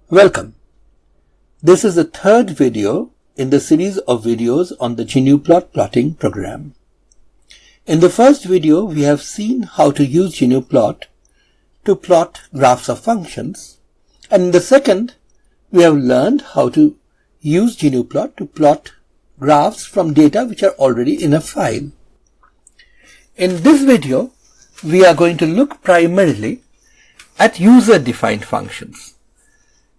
Welcome. This is the third video in the series of videos on the gnuplot plotting program. In the first video, we have seen how to use gnuplot to plot graphs of functions, and in the second, we have learned how to use gnuplot to plot graphs from data which are already in a file. In this video, we are going to look primarily at user-defined functions.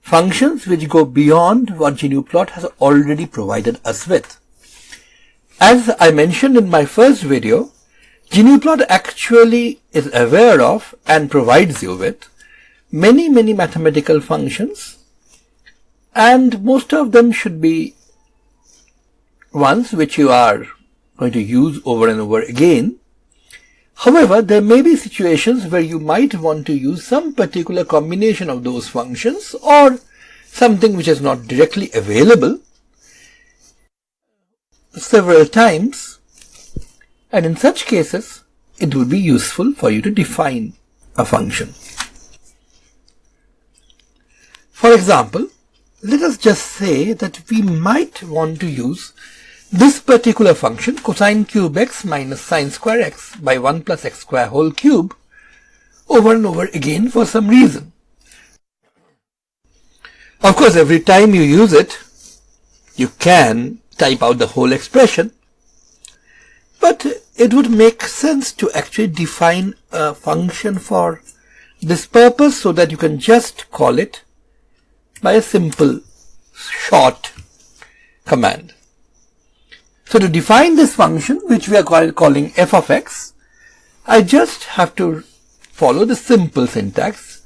Functions which go beyond what gnuplot has already provided us with. As I mentioned in my first video, gnuplot actually is aware of and provides you with many mathematical functions, and most of them should be ones which you are going to use over and over again. However, there may be situations where you might want to use some particular combination of those functions or something which is not directly available several times, and in such cases, it will be useful for you to define a function. For example, let us just say that we might want to use this particular function, cosine cube x minus sine square x by 1 plus x square whole cube, over and over again for some reason. Of course, every time you use it, you can type out the whole expression, but it would make sense to actually define a function for this purpose so that you can just call it by a simple short command. So to define this function, which we are calling f of x, I just have to follow the simple syntax.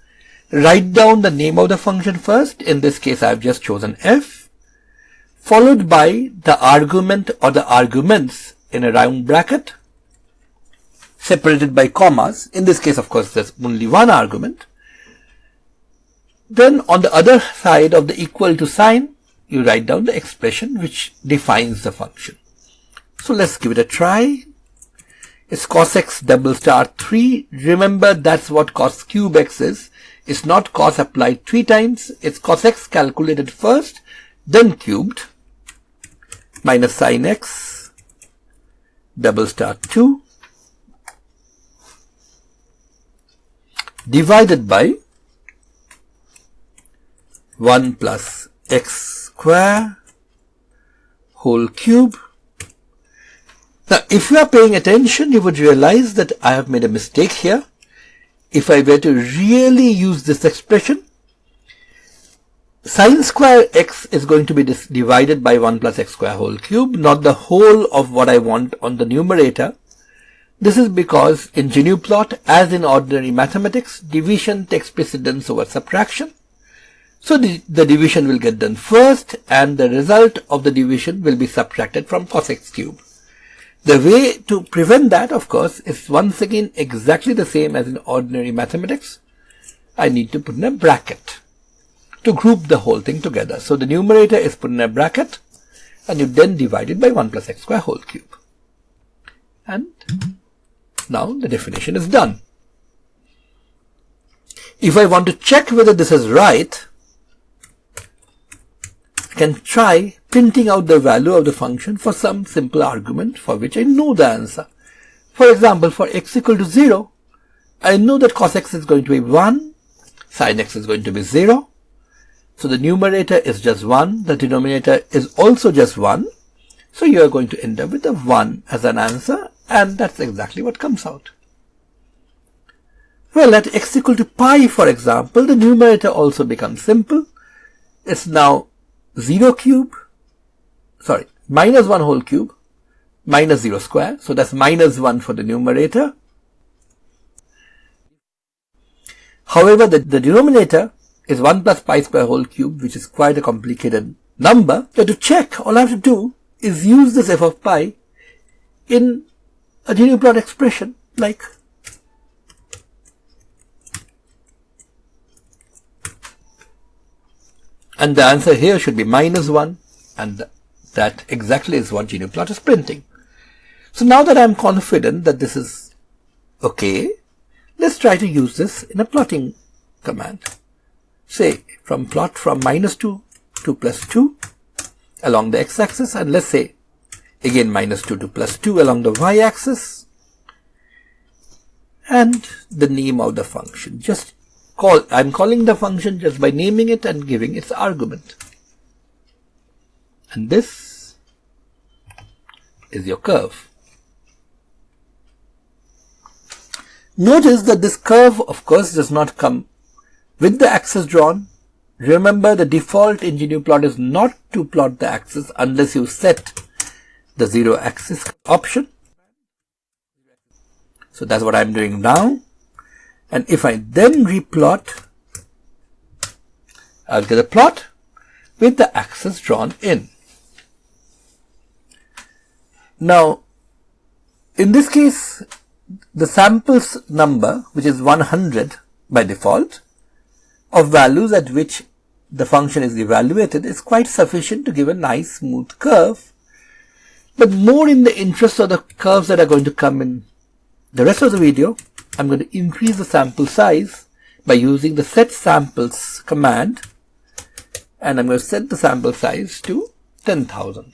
Write down the name of the function first. In this case, I have just chosen f, followed by the argument or the arguments in a round bracket, separated by commas. In this case, of course, there's only one argument. Then on the other side of the equal to sign, you write down the expression which defines the function. So let's give it a try. It's cos x double star 3. Remember, that's what cos cube x is. It's not cos applied 3 times. It's cos x calculated first, then cubed, minus sin x double star 2 divided by 1 plus x square whole cube. Now, if you are paying attention, you would realize that I have made a mistake here. If I were to really use this expression, sine square x is going to be divided by 1 plus x square whole cube, not the whole of what I want on the numerator. This is because in gnuplot, as in ordinary mathematics, division takes precedence over subtraction. So the division will get done first, and the result of the division will be subtracted from cos x cube. The way to prevent that, of course, is once again exactly the same as in ordinary mathematics. I need to put in a bracket to group the whole thing together. So the numerator is put in a bracket, and you then divide it by 1 plus x square whole cube. And now the definition is done. If I want to check whether this is right, I can try printing out the value of the function for some simple argument for which I know the answer. For example, for x equal to 0, I know that cos x is going to be 1, sin x is going to be 0. So the numerator is just 1, the denominator is also just 1. So you are going to end up with a 1 as an answer, and that's exactly what comes out. Well, at x equal to pi, for example, the numerator also becomes simple. It's now minus 1 whole cube minus 0 square. So that's minus 1 for the numerator. However, the denominator is 1 plus pi square whole cube, which is quite a complicated number. So to check, all I have to do is use this f of pi in a gnuplot expression like and the answer here should be minus 1, and that exactly is what gnuplot is printing. So now that I'm confident that this is okay, let's try to use this in a plotting command. say plot from -2 to +2 along the x-axis, and let's say again -2 to +2 along the y-axis, and the name of the function. I'm calling the function just by naming it and giving its argument. And this is your curve. Notice that this curve, of course, does not come with the axis drawn. Remember, the default in gnuplot is not to plot the axis unless you set the 0 axis option. So that's what I'm doing now. And if I then replot, I'll get a plot with the axis drawn in. Now, in this case, the samples number, which is 100 by default, of values at which the function is evaluated, is quite sufficient to give a nice smooth curve. But more in the interest of the curves that are going to come in the rest of the video, I'm going to increase the sample size by using the set samples command, and I'm going to set the sample size to 10,000.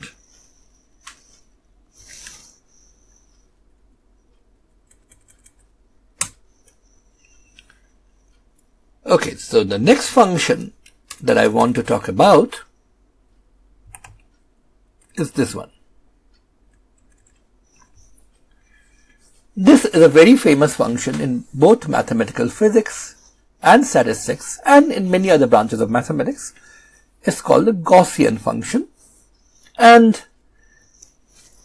Okay, so the next function that I want to talk about is this one. This is a very famous function in both mathematical physics and statistics and in many other branches of mathematics. It's called the Gaussian function, and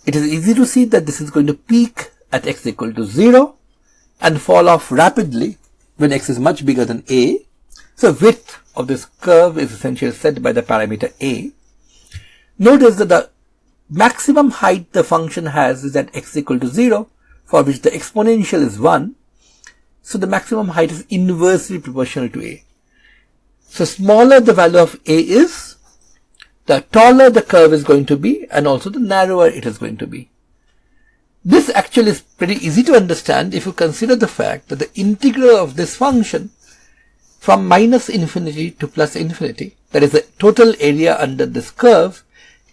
it is easy to see that this is going to peak at x equal to 0 and fall off rapidly when x is much bigger than a. So width of this curve is essentially set by the parameter a. Notice that the maximum height the function has is at x equal to 0, for which the exponential is 1. So the maximum height is inversely proportional to a. So smaller the value of a is, the taller the curve is going to be, and also the narrower it is going to be. This actually is pretty easy to understand if you consider the fact that the integral of this function from -infinity to +infinity, that is the total area under this curve,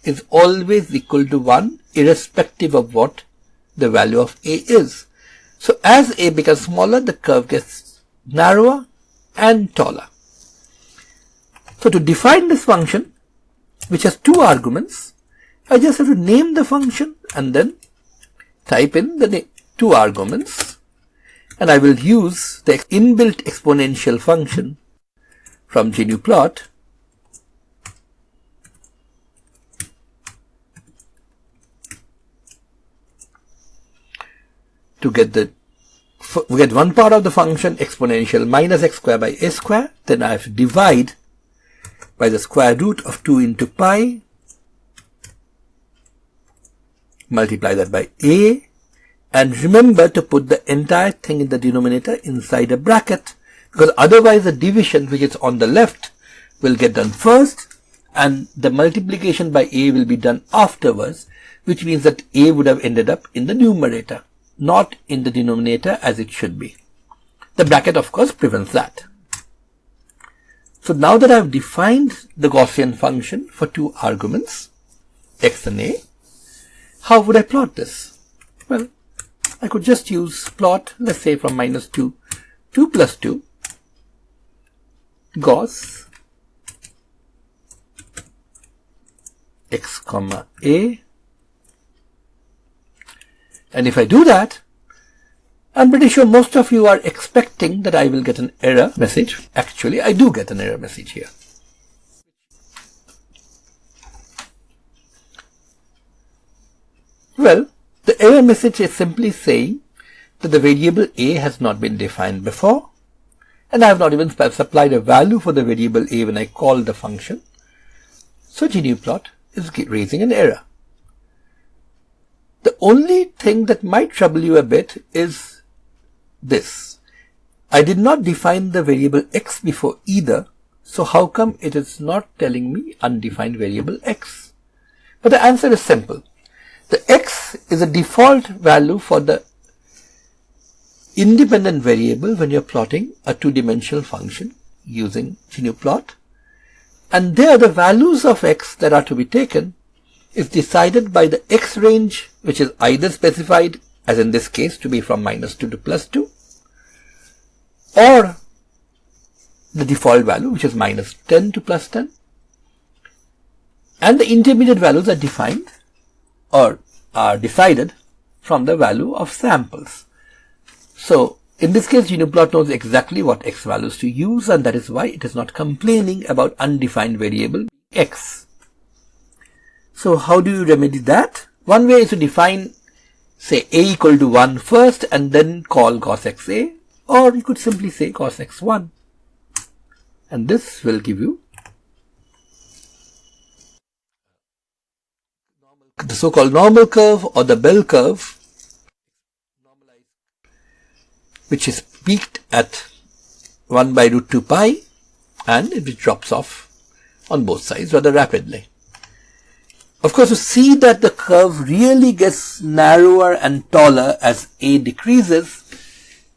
is always equal to 1 irrespective of what the value of a is. So as a becomes smaller, the curve gets narrower and taller. So to define this function, which has two arguments, I just have to name the function and then type in the two arguments, and I will use the inbuilt exponential function from gnuplot to get one part of the function, exponential minus x square by a square. Then I have to divide by the square root of 2 into pi, multiply that by a, and remember to put the entire thing in the denominator inside a bracket, because otherwise the division, which is on the left, will get done first and the multiplication by a will be done afterwards, which means that a would have ended up in the numerator, not in the denominator as it should be. The bracket, of course, prevents that. So now that I have defined the Gaussian function for two arguments, x and a, how would I plot this? Well, I could just use plot, let's say from -2 to +2, Gauss x comma a, and if I do that, I'm pretty sure most of you are expecting that I will get an error message. Actually, I do get an error message here. Well, the error message is simply saying that the variable a has not been defined before, and I have not even supplied a value for the variable a when I call the function. So gnuplot is raising an error. The only thing that might trouble you a bit is this. I did not define the variable x before either, so how come it is not telling me undefined variable x? But the answer is simple. The x is a default value for the independent variable when you're plotting a two-dimensional function using gnuplot. And there the values of x that are to be taken is decided by the x range, which is either specified, as in this case, to be from -2 to +2, or the default value, which is -10 to +10. And the intermediate values are defined or are decided from the value of samples. So in this case, gnuplot knows exactly what x values to use, and that is why it is not complaining about undefined variable x. So how do you remedy that? One way is to define, say, a equal to 1 first and then call cos xa, or you could simply say cos x1. And this will give you the so-called normal curve or the bell curve, which is peaked at 1/√2 pi and it drops off on both sides rather rapidly. Of course, to see that the curve really gets narrower and taller as a decreases,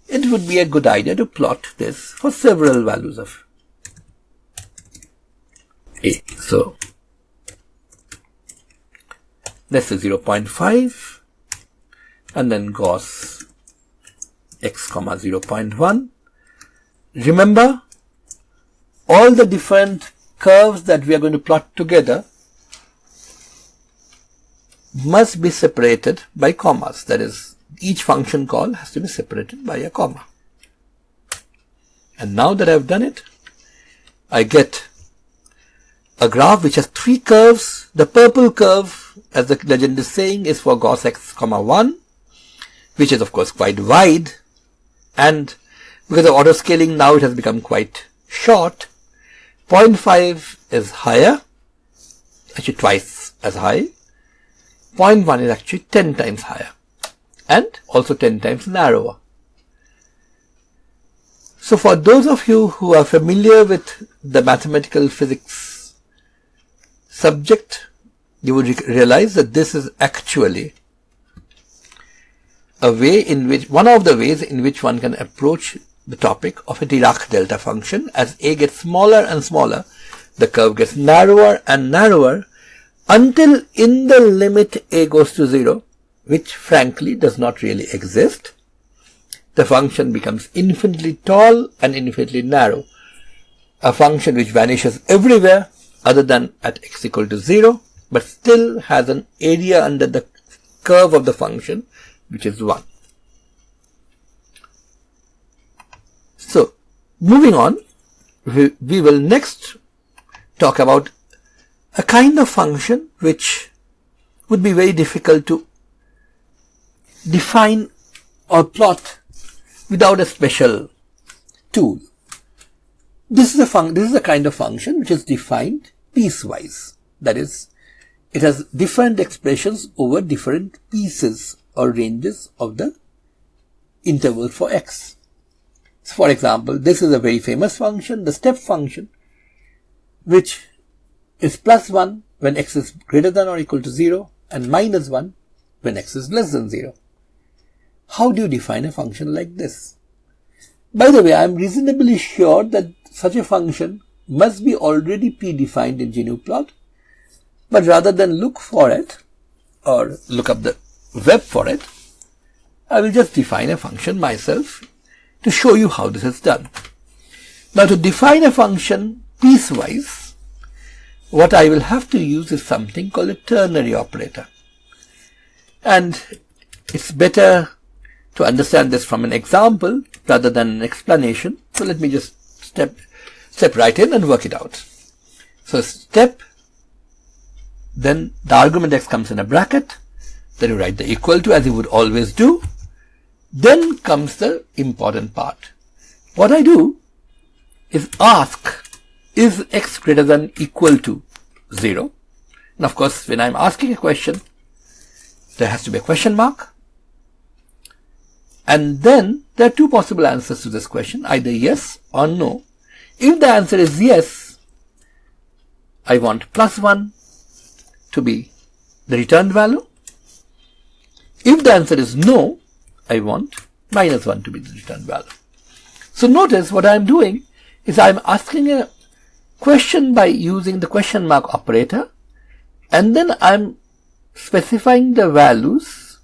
it would be a good idea to plot this for several values of a. So this is 0.5 and then Gauss x, 0.1. Remember, all the different curves that we are going to plot together must be separated by commas. That is, each function call has to be separated by a comma. And now that I've done it, I get a graph which has 3 curves. The purple curve, as the legend is saying, is for Gauss x, 1, which is of course quite wide, and because of auto scaling now it has become quite short. 0.5 is higher, actually twice as high. 0.1 is actually 10 times higher and also 10 times narrower. So for those of you who are familiar with the mathematical physics subject, you would realize that this is actually a way in which, one of the ways in which one can approach the topic of a Dirac delta function. As a gets smaller and smaller, the curve gets narrower and narrower until in the limit a goes to 0, which frankly does not really exist, the function becomes infinitely tall and infinitely narrow. A function which vanishes everywhere other than at x equal to 0, but still has an area under the curve of the function, which is 1. So, moving on, we will next talk about a kind of function which would be very difficult to define or plot without a special tool. This is a kind of function which is defined piecewise. That is, it has different expressions over different pieces or ranges of the interval for x. So for example, this is a very famous function, the step function, which is +1 when x is greater than or equal to 0 and -1 when x is less than 0. How do you define a function like this? By the way, I am reasonably sure that such a function must be already predefined in gnuplot, but rather than look for it or look up the web for it, I will just define a function myself to show you how this is done. Now, to define a function piecewise, what I will have to use is something called a ternary operator. And it's better to understand this from an example rather than an explanation. So let me just step right in and work it out. So step, then the argument x comes in a bracket, then you write the equal to as you would always do. Then comes the important part. What I do is ask, is x greater than equal to 0? And of course, when I'm asking a question, there has to be a question mark. And then there are two possible answers to this question, either yes or no. If the answer is yes, I want +1 to be the returned value. If the answer is no, I want -1 to be the returned value. So notice what I am doing is I'm asking a question by using the question mark operator, and then I'm specifying the values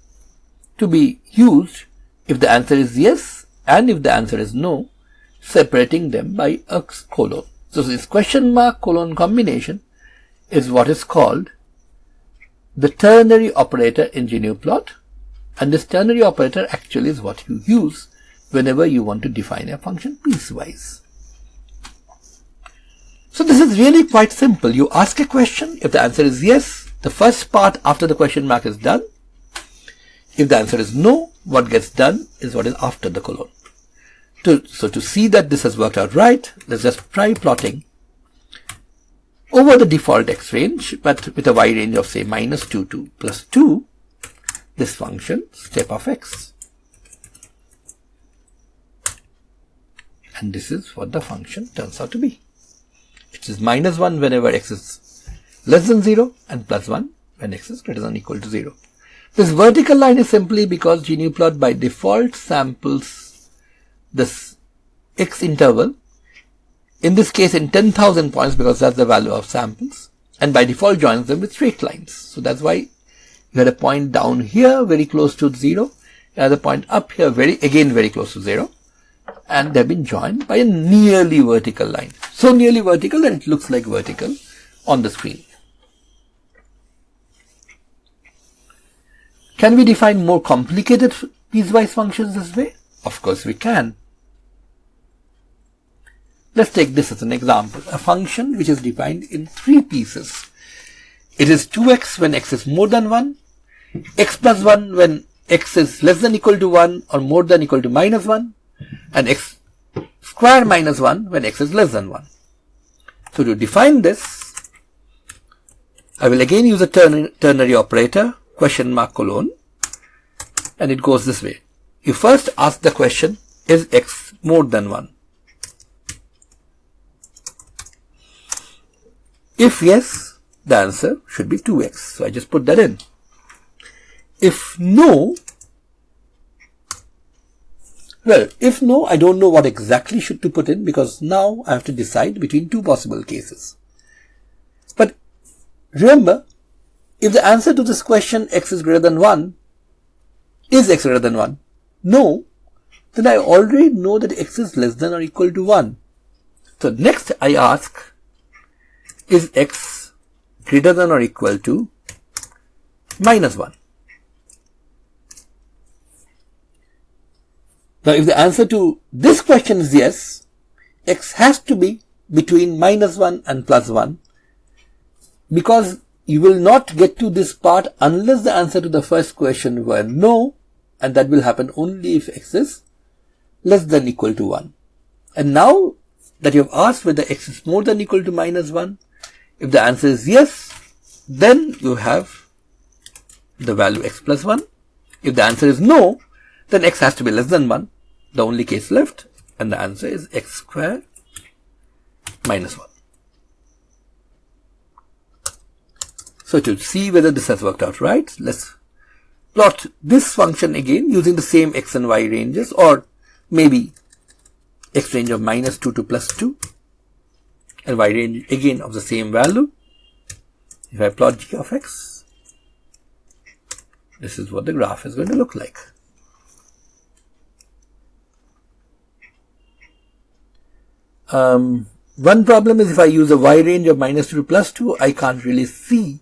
to be used if the answer is yes and if the answer is no, separating them by a colon. So this question mark colon combination is what is called the ternary operator in gnuplot, and this ternary operator actually is what you use whenever you want to define a function piecewise. So this is really quite simple. You ask a question. If the answer is yes, the first part after the question mark is done. If the answer is no, what gets done is what is after the colon. So to see that this has worked out right, let's just try plotting over the default x range, but with a y range of say -2 to +2, this function step of x. And this is what the function turns out to be. It is -1 whenever x is less than 0 and +1 when x is greater than or equal to 0. This vertical line is simply because gnuplot by default samples this x interval, in this case in 10,000 points because that's the value of samples, and by default joins them with straight lines. So that's why you had a point down here very close to 0, another point up here again very close to 0, and they've been joined by a nearly vertical line. So nearly vertical that it looks like vertical on the screen. Can we define more complicated piecewise functions this way? Of course we can. Let's take this as an example, a function which is defined in 3 pieces. It is 2x when x is more than 1, x plus 1 when x is less than or equal to 1 or more than or equal to -1, and x square minus 1 when x is less than 1. So to define this, I will again use a ternary operator, question mark colon, and it goes this way. You first ask the question, is x more than 1? If yes, the answer should be 2x. So I just put that in. If no, I don't know what exactly should to put in because now I have to decide between 2 possible cases. But remember, if the answer to this question x is greater than 1, is x greater than 1? No, then I already know that x is less than or equal to 1. So next I ask, is x greater than or equal to -1? Now if the answer to this question is yes, x has to be between -1 and +1, because you will not get to this part unless the answer to the first question were no, and that will happen only if x is less than or equal to 1. And now that you have asked whether x is more than or equal to -1, if the answer is yes, then you have the value x plus 1. If the answer is no, then x has to be less than 1, the only case left, and the answer is x squared minus 1. So to see whether this has worked out right, let's plot this function again using the same x and y ranges, or maybe x range of -2 to +2, and y range again of the same value. If I plot g of x, this is what the graph is going to look like. One problem is if I use a y range of -2 to +2, I can't really see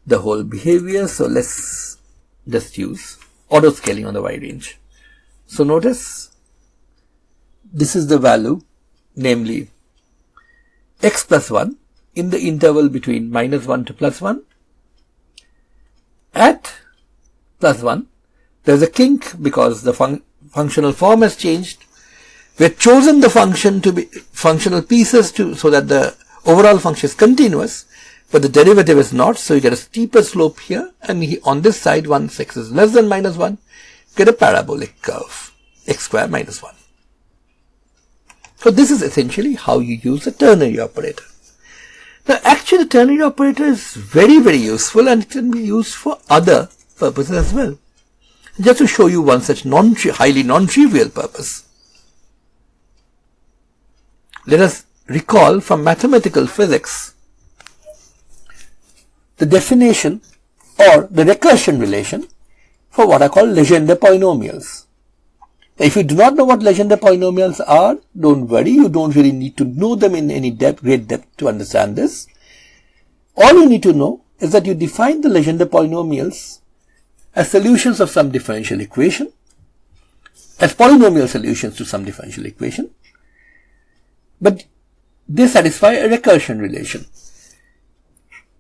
the whole behavior, so let's just use auto scaling on the y range. So notice this is the value, namely x plus 1 in the interval between -1 to +1. At +1, there's a kink because the functional form has changed. We've chosen the function to be functional pieces so that the overall function is continuous, but the derivative is not, so you get a steeper slope here, and on this side, once x is less than -1, you get a parabolic curve, x squared minus 1. So this is essentially how you use a ternary operator. Now actually the ternary operator is very, very useful, and it can be used for other purposes as well. Just to show you one such highly non-trivial purpose. let us recall from mathematical physics the definition or the recursion relation for what are called Legendre polynomials. If you do not know what Legendre polynomials are, don't worry, you don't really need to know them in any great depth to understand this. All you need to know is that you define the Legendre polynomials as solutions of some differential equation, as polynomial solutions to some differential equation, but they satisfy a recursion relation.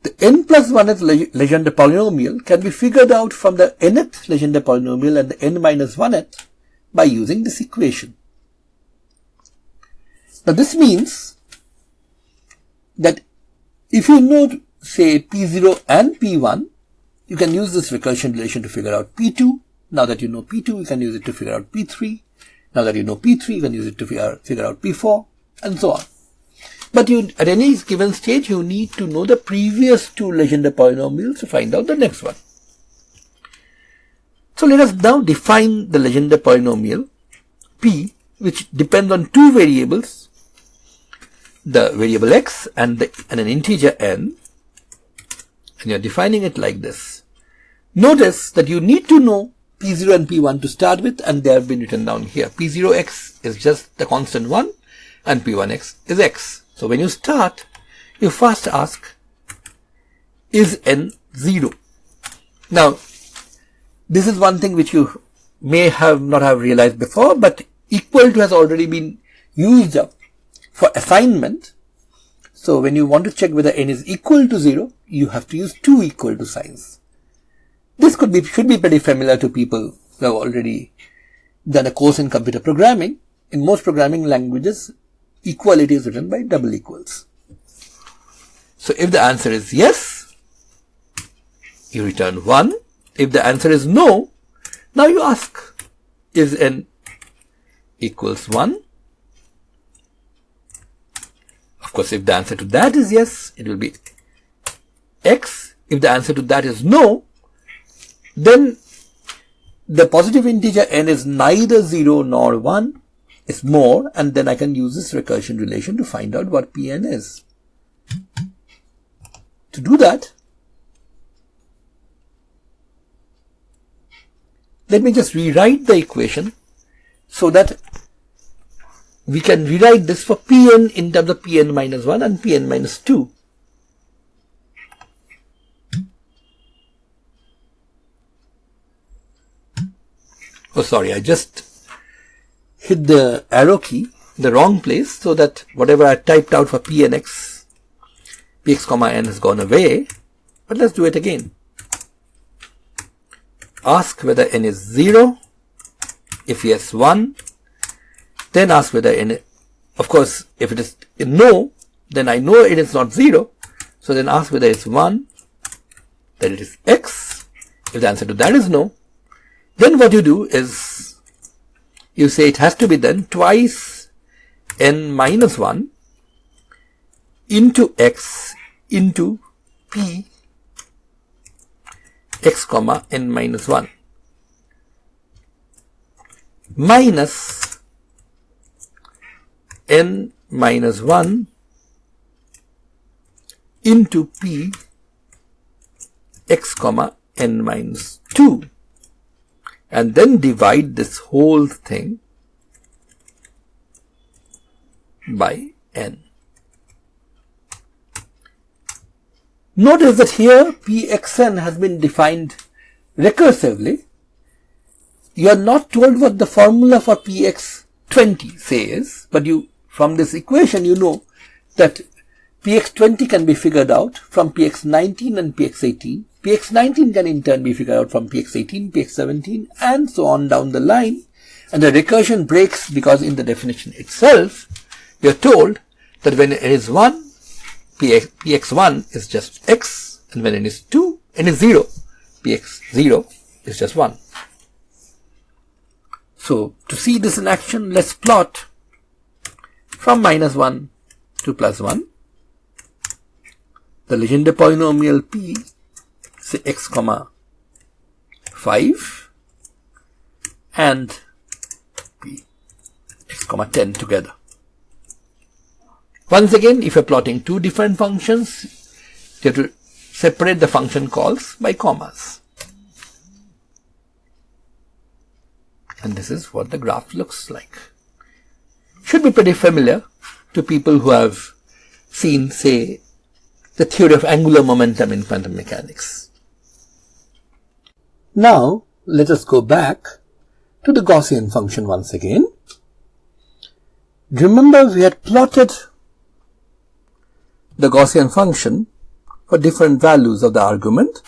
The n plus 1th Legendre polynomial can be figured out from the nth Legendre polynomial and the n minus 1th by using this equation. Now this means that if you know, say, P0 and P1, you can use this recursion relation to figure out P2. Now that you know P2, you can use it to figure out P3. Now that you know P3, you can use it to figure out P4, and so on. But at any given stage, you need to know the previous two Legendre polynomials to find out the next one. So let us now define the Legendre polynomial P, which depends on two variables, the variable x and an integer n, and you are defining it like this. Notice that you need to know P0 and P1 to start with, and they have been written down here. P0x is just the constant 1 and P1x is x. So when you start, you first ask, is n 0? Now, this is one thing which you may not have realized before, but equal to has already been used up for assignment. So when you want to check whether n is equal to 0, you have to use two equal to signs. This should be pretty familiar to people who have already done a course in computer programming. In most programming languages, equality is written by double equals. So if the answer is yes, you return 1. If the answer is no, now you ask, is n equals 1? Of course, if the answer to that is yes, it will be x. If the answer to that is no, then the positive integer n is neither 0 nor 1. It's more, and then I can use this recursion relation to find out what Pn is. To do that, let me just rewrite the equation so that we can rewrite this for Pn in terms of Pn minus 1 and Pn minus 2. Oh, sorry, I just hit the arrow key in the wrong place so that whatever I typed out for P and X, Px comma n has gone away. But let's do it again. Ask whether n is 0. If yes, 1. Then ask whether n, of course, if it is no, then I know it is not 0. So then ask whether it's 1, then it is x. If the answer to that is no, then what you do is you say it has to be then twice n minus 1 into x into p x comma n minus 1 minus n minus 1 into p x comma n minus 2, and then divide this whole thing by n. Notice that here pxn has been defined recursively. You are not told what the formula for px20 says, but from this equation you know that px20 can be figured out from px19 and px18. px19 can in turn be figured out from px18, px17, and so on down the line. And the recursion breaks because in the definition itself, we are told that when n is 1, px1 is just x, and when n is 2, n is 0, px0 is just 1. So, to see this in action, let's plot from minus 1 to plus 1 the Legendre polynomial p, say x comma 5 and p x comma 10 together. Once again, if you're plotting two different functions, you have to separate the function calls by commas. And this is what the graph looks like. Should be pretty familiar to people who have seen, say, the theory of angular momentum in quantum mechanics. Now, let us go back to the Gaussian function once again. Remember, we had plotted the Gaussian function for different values of the argument,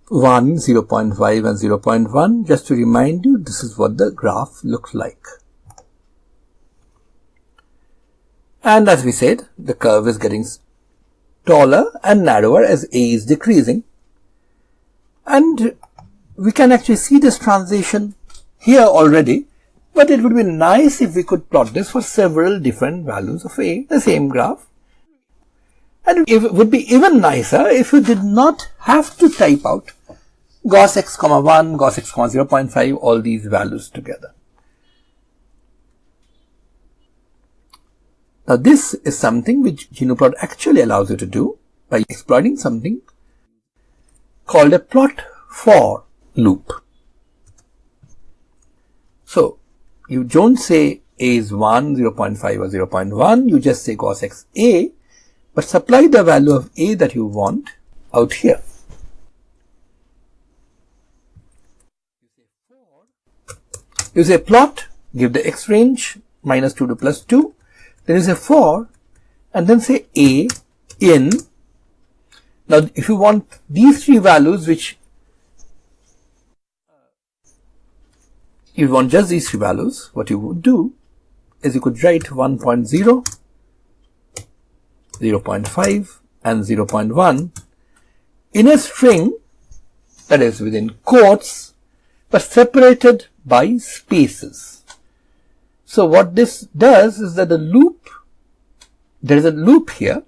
1, 0.5 and 0.1. Just to remind you, this is what the graph looks like. And as we said, the curve is getting taller and narrower as a is decreasing. And we can actually see this transition here already, but it would be nice if we could plot this for several different values of a, the same graph. And it would be even nicer if you did not have to type out Gauss x, 1, Gauss x, 0.5, all these values together. Now this is something which gnuplot actually allows you to do by exploiting something called a plot for loop. So you don't say a is 1, 0.5 or 0.1, you just say Gauss x a, but supply the value of a that you want out here. You say plot, give the x range, minus 2 to plus 2, then you say for, and then say a in. Now if you want these three values, which you want just these three values, what you would do is you could write 1.0, 0.5 and 0.1 in a string that is within quotes but separated by spaces. So what this does is that there is a loop here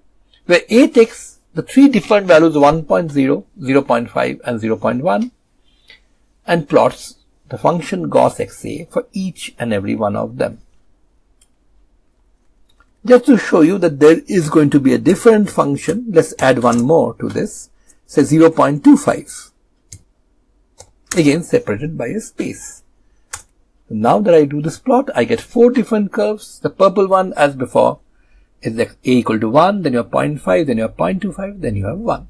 where a takes the three different values 1.0, 0.5 and 0.1 and plots the function Gauss xa for each and every one of them. Just to show you that there is going to be a different function, let's add one more to this, say 0.25, again separated by a space. Now that I do this plot, I get four different curves. The purple one, as before, is like a equal to 1, then you have 0.5, then you have 0.25, then you have 1.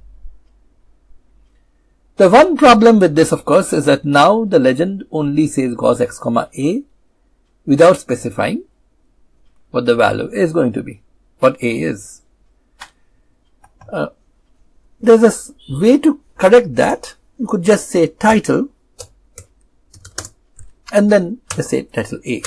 The one problem with this, of course, is that now the legend only says Gauss x, a without specifying what the value is going to be, what a is. There's a way to correct that. You could just say title and then just say title a.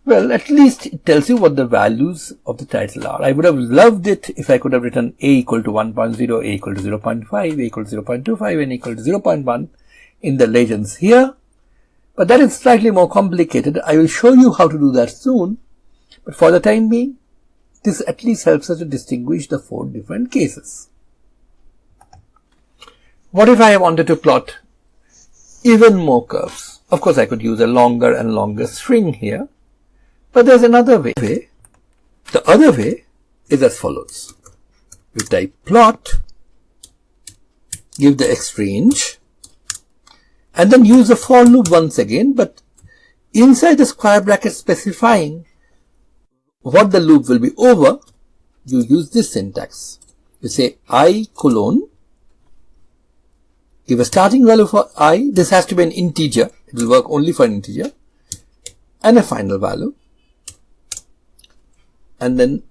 Well, at least it tells you what the values of the title are. I would have loved it if I could have written a equal to 1.0, a equal to 0.5, a equal to 0.25 and equal to 0.1 in the legends here. But that is slightly more complicated. I will show you how to do that soon. But for the time being, this at least helps us to distinguish the four different cases. What if I wanted to plot even more curves? Of course, I could use a longer and longer string here. But there's another way. The other way is as follows. You type plot, give the x range, and then use the for loop once again, but inside the square bracket specifying what the loop will be over, you use this syntax. You say I colon, give a starting value for I, this has to be an integer, it will work only for an integer, and a final value, and then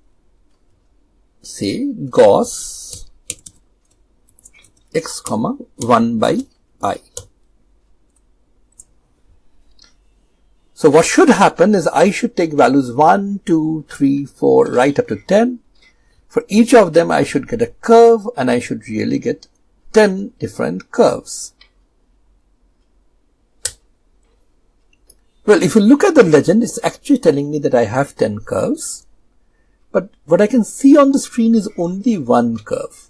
say Gauss x, 1 by I. So what should happen is I should take values 1, 2, 3, 4, right up to 10. For each of them I should get a curve and I should really get 10 different curves. Well, if you look at the legend, it's actually telling me that I have 10 curves. But what I can see on the screen is only one curve.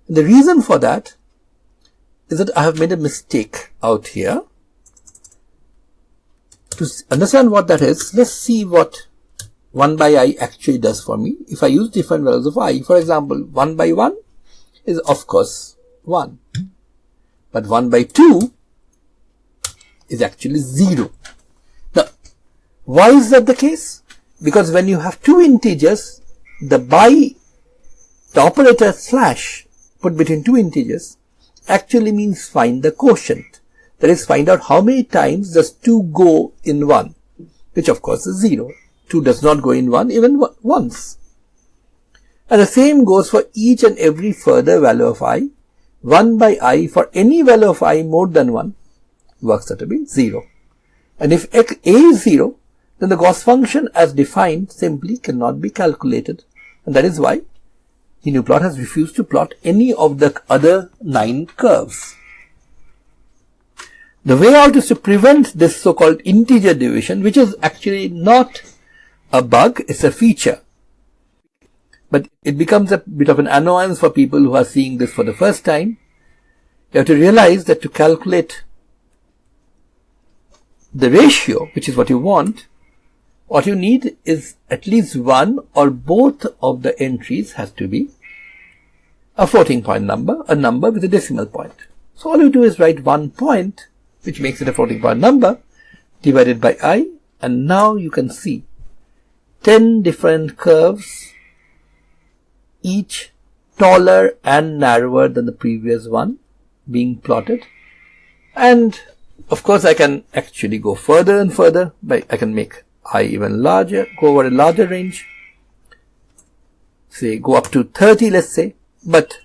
And the reason for that is that I have made a mistake out here. To understand what that is, let's see what 1 by I actually does for me. If I use different values of I, for example, 1 by 1 is of course 1. But 1 by 2 is actually 0. Now, why is that the case? Because when you have two integers, the operator slash put between two integers actually means find the quotient. That is, find out how many times does 2 go in 1, which of course is 0. 2 does not go in 1 even once. And the same goes for each and every further value of I. 1 by I for any value of I more than 1 works out to be 0. And if a is 0, then the Gauss function as defined simply cannot be calculated. And that is why gnuplot has refused to plot any of the other 9 curves. The way out is to prevent this so-called integer division, which is actually not a bug, it's a feature. But it becomes a bit of an annoyance for people who are seeing this for the first time. You have to realize that to calculate the ratio, which is what you want, what you need is at least one or both of the entries has to be a floating point number, a number with a decimal point. So all you do is write 1 point, which makes it a floating point number, divided by I, and now you can see 10 different curves, each taller and narrower than the previous one, being plotted. And of course I can actually go further and further, I can make I even larger, go over a larger range, say go up to 30, let's say. But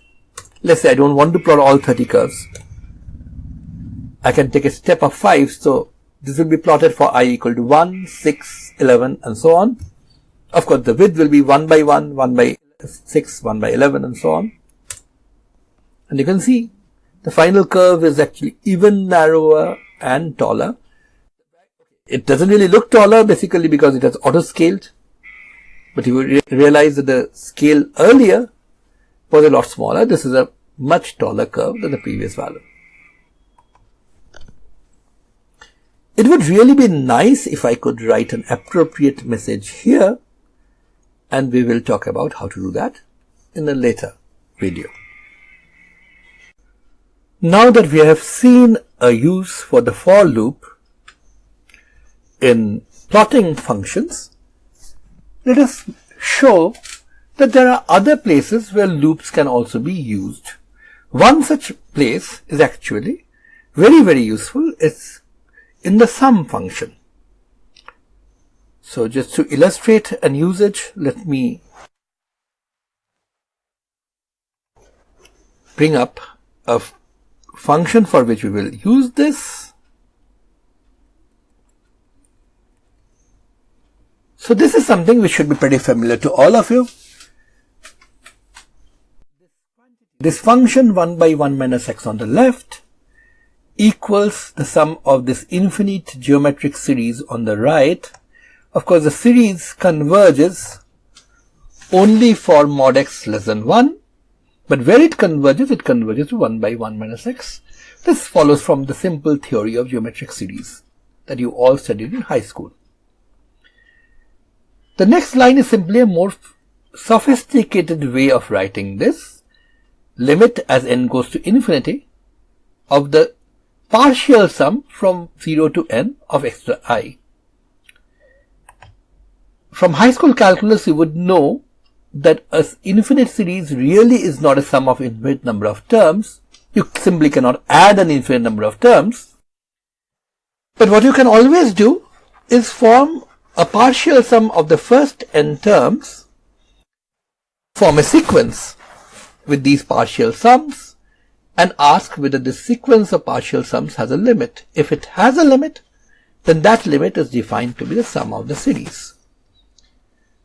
let's say I don't want to plot all 30 curves. I can take a step of 5, so this will be plotted for I equal to 1, 6, 11 and so on. Of course the width will be 1 by 1, 1 by 6, 1 by 11 and so on. And you can see the final curve is actually even narrower and taller. It doesn't really look taller basically because it has auto-scaled. But you will realize that the scale earlier was a lot smaller. This is a much taller curve than the previous value. It would really be nice if I could write an appropriate message here, and we will talk about how to do that in a later video. Now that we have seen a use for the for loop in plotting functions, let us show that there are other places where loops can also be used. One such place is actually very useful. It's in the sum function. So just to illustrate an usage, let me bring up a function for which we will use this. So this is something which should be pretty familiar to all of you. This function 1 by 1 minus x on the left equals the sum of this infinite geometric series on the right. Of course, the series converges only for mod x less than 1, but where it converges to 1 by 1 minus x. This follows from the simple theory of geometric series that you all studied in high school. The next line is simply a more sophisticated way of writing this. Limit as n goes to infinity of the partial sum from 0 to n of x to I. From high school calculus, you would know that an infinite series really is not a sum of infinite number of terms. You simply cannot add an infinite number of terms. But what you can always do is form a partial sum of the first n terms, form a sequence with these partial sums, and ask whether this sequence of partial sums has a limit. If it has a limit, then that limit is defined to be the sum of the series.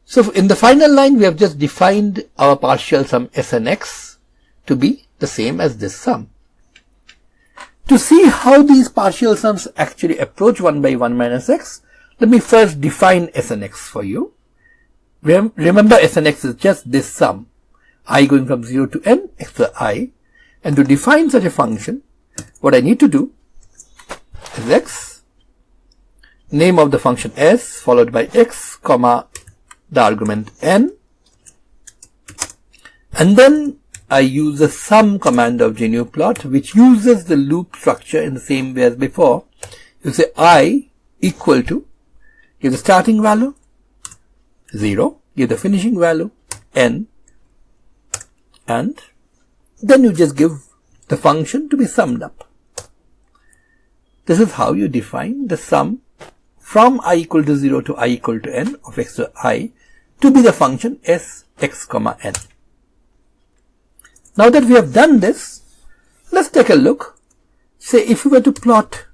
So in the final line, we have just defined our partial sum s and x to be the same as this sum. To see how these partial sums actually approach 1 by 1 minus x, let me first define s and x for you. Remember, s and x is just this sum, I going from 0 to n, x to I. And to define such a function, what I need to do is x name of the function s followed by x comma the argument n, and then I use the sum command of gnuplot, which uses the loop structure in the same way as before. You say I equal to, give the starting value 0, give the finishing value n, and then you just give the function to be summed up. This is how you define the sum from I equal to 0 to I equal to n of x to I to be the function s x comma n. Now that we have done this, let's take a look. Say if we were to plot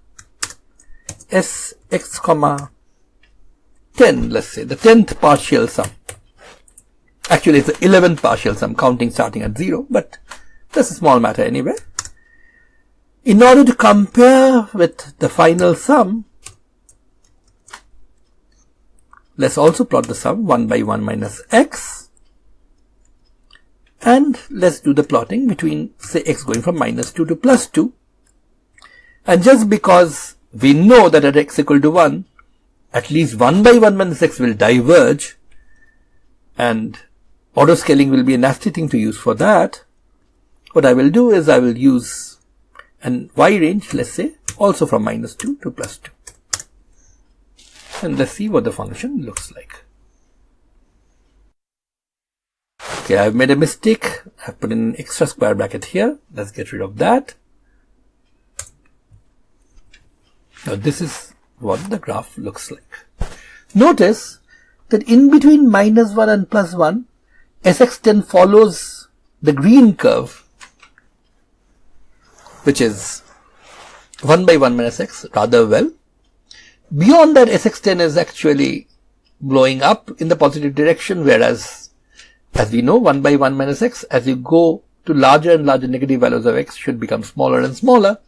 s x comma 10, let's say the 10th partial sum. Actually it's the 11th partial sum, counting starting at 0, but that's a small matter anyway. In order to compare with the final sum, let's also plot the sum 1 by 1 minus x, and let's do the plotting between, say, x going from minus 2 to plus 2. And just because we know that at x equal to 1, at least 1 by 1 minus x will diverge, and autoscaling will be a nasty thing to use for that, what I will do is I will use an y range, let's say, also from minus 2 to plus 2. And let's see what the function looks like. Okay, I've made a mistake. I've put in an extra square bracket here. Let's get rid of that. Now this is what the graph looks like. Notice that in between minus 1 and plus 1, Sx10 follows the green curve, which is 1 by 1 minus x, rather well. Beyond that, Sx10 is actually blowing up in the positive direction, whereas, as we know, 1 by 1 minus x, as you go to larger and larger negative values of x, should become smaller and smaller.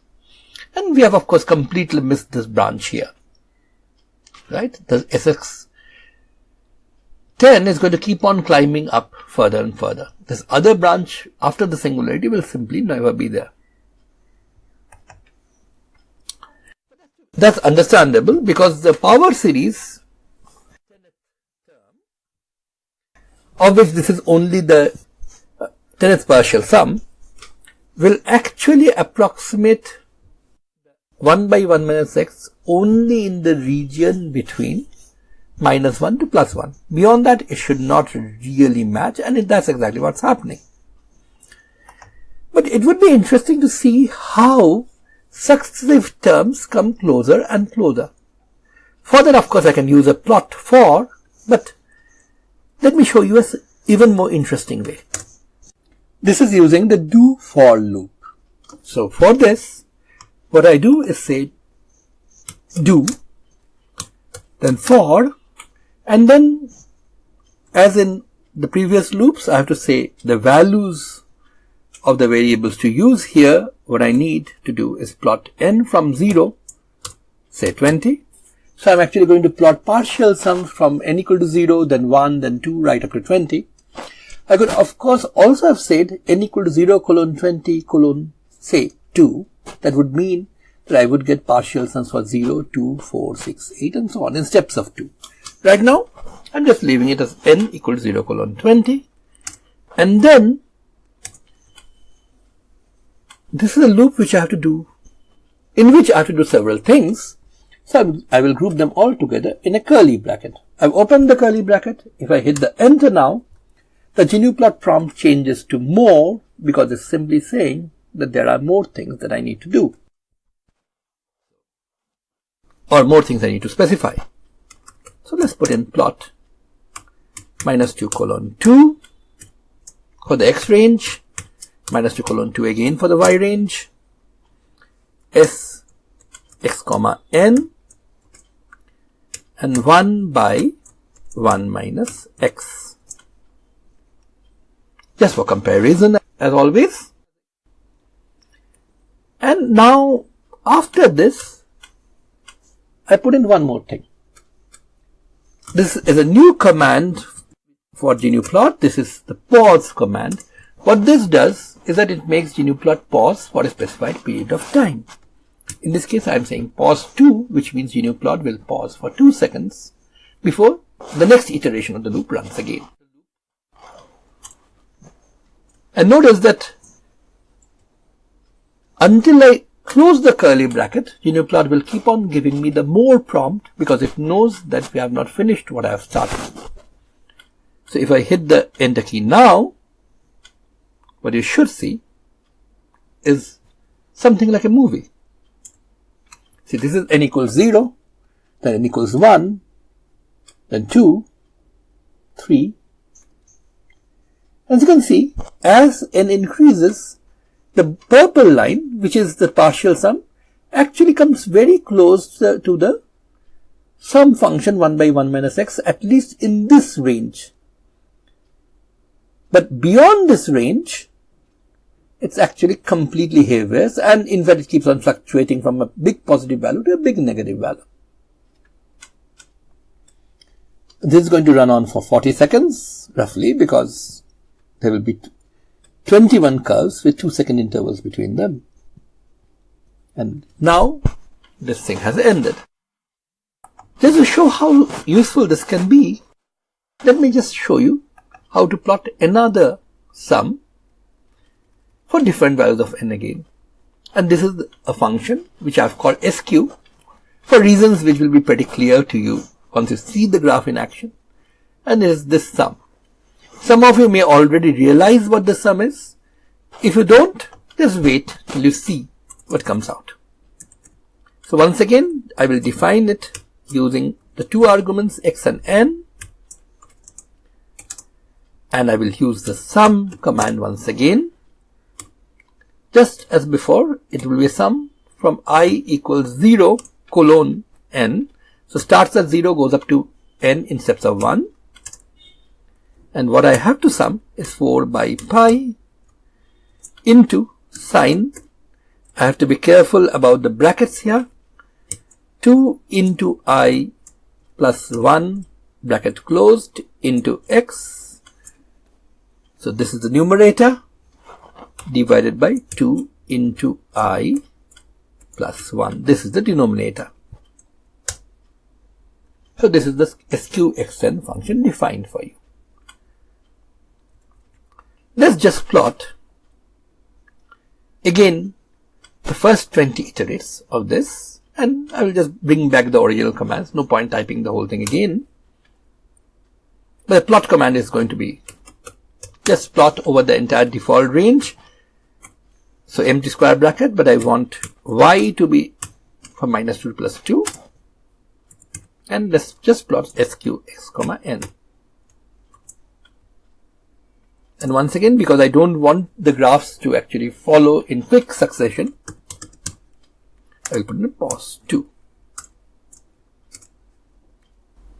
And we have, of course, completely missed this branch here. Right? The Sx10 is going to keep on climbing up further and further. This other branch after the singularity will simply never be there. That's understandable because the power series, of which this is only the 10th partial sum, will actually approximate 1 by 1 minus x only in the region between minus 1 to plus 1. Beyond that, it should not really match, and that's exactly what's happening. But it would be interesting to see how successive terms come closer and closer. For that, of course, I can use a plot for, but let me show you an even more interesting way. This is using the do for loop. So for this, what I do is say do, then for, and then as in the previous loops, I have to say the values of the variables to use. Here, what I need to do is plot n from 0, say 20. So I'm actually going to plot partial sums from n equal to 0, then 1, then 2, right up to 20. I could, of course, also have said n equal to 0 colon 20 colon, say, 2. That would mean that I would get partial sums for 0, 2, 4, 6, 8, and so on in steps of 2. Right now, I'm just leaving it as n equal to 0 colon 20. And then, this is a loop which I have to do, in which I have to do several things. So I will group them all together in a curly bracket. I've opened the curly bracket. If I hit the enter now, the gnuplot prompt changes to more because it's simply saying that there are more things that I need to do, or more things I need to specify. So let's put in plot minus 2 colon 2 for the x range, minus 2 colon 2 again for the y range, s x comma n, and 1 by 1 minus x. Just for comparison, as always. And now, after this, I put in one more thing. This is a new command for gnuplot. This is the pause command. What this does is that it makes gnuplot pause for a specified period of time. In this case, I am saying pause 2, which means gnuplot will pause for 2 seconds before the next iteration of the loop runs again. And notice that until I close the curly bracket, gnuplot will keep on giving me the more prompt because it knows that we have not finished what I have started. So if I hit the enter key now, what you should see is something like a movie. See, this is n equals 0, then n equals 1, then 2, 3. As you can see, as n increases, the purple line, which is the partial sum, actually comes very close to the sum function 1 by 1 minus x, at least in this range. But beyond this range, it's actually completely haywire, and in fact it keeps on fluctuating from a big positive value to a big negative value. This is going to run on for 40 seconds, roughly, because there will be 21 curves with 2-second intervals between them. And now, this thing has ended. Just to show how useful this can be, let me just show you how to plot another sum for different values of n again. And this is a function which I have called SQ for reasons which will be pretty clear to you once you see the graph in action. And it is this sum. Some of you may already realize what the sum is. If you don't, just wait till you see what comes out. So once again, I will define it using the two arguments x and n. And I will use the sum command once again. Just as before, it will be a sum from I equals 0 colon n. So starts at 0, goes up to n in steps of 1. And what I have to sum is 4 by pi into sine. I have to be careful about the brackets here. 2 into I plus 1 bracket closed into x. So this is the numerator divided by 2 into I plus 1. This is the denominator. So this is the SQXN function defined for you. Let's just plot again the first 20 iterates of this, and I will just bring back the original commands. No point typing the whole thing again. But the plot command is going to be just plot over the entire default range. So empty square bracket, but I want y to be from minus 2 to plus 2. And let's just plot SQX comma n. And once again, because I don't want the graphs to actually follow in quick succession, I will put in a pause 2.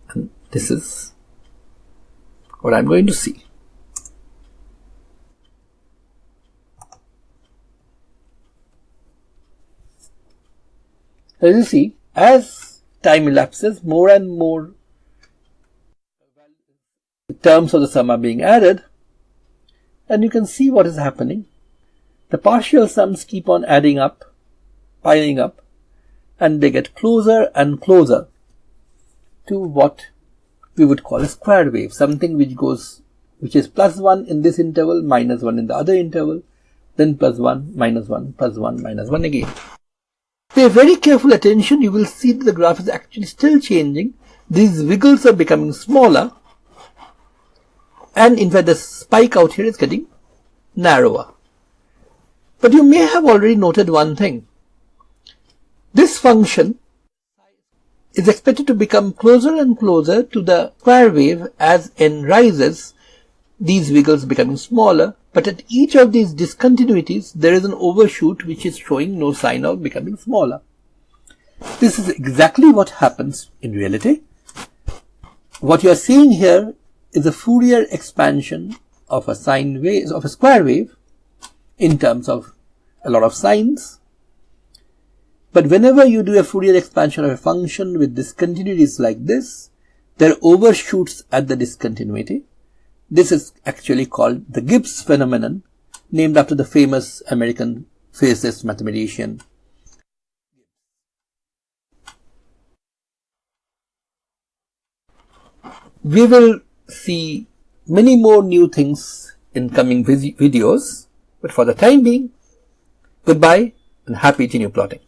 And this is what I'm going to see. As you see, as time elapses, more and more terms of the sum are being added, and you can see what is happening. The partial sums keep on adding up, piling up, and they get closer and closer to what we would call a square wave, something which is plus 1 in this interval, minus 1 in the other interval, then plus 1, minus 1, plus 1, minus 1 again. Pay very careful attention, you will see that the graph is actually still changing. These wiggles are becoming smaller, and in fact the spike out here is getting narrower. But you may have already noted one thing. This function is expected to become closer and closer to the square wave as n rises, these wiggles becoming smaller, but at each of these discontinuities there is an overshoot which is showing no sign of becoming smaller. This is exactly what happens in reality. What you are seeing here is a Fourier expansion of a sine wave, of a square wave, in terms of a lot of signs. But whenever you do a Fourier expansion of a function with discontinuities like this, there are overshoots at the discontinuity. This is actually called the Gibbs phenomenon, named after the famous American physicist mathematician. We will see many more new things in coming videos, but for the time being, goodbye and happy gnuplotting.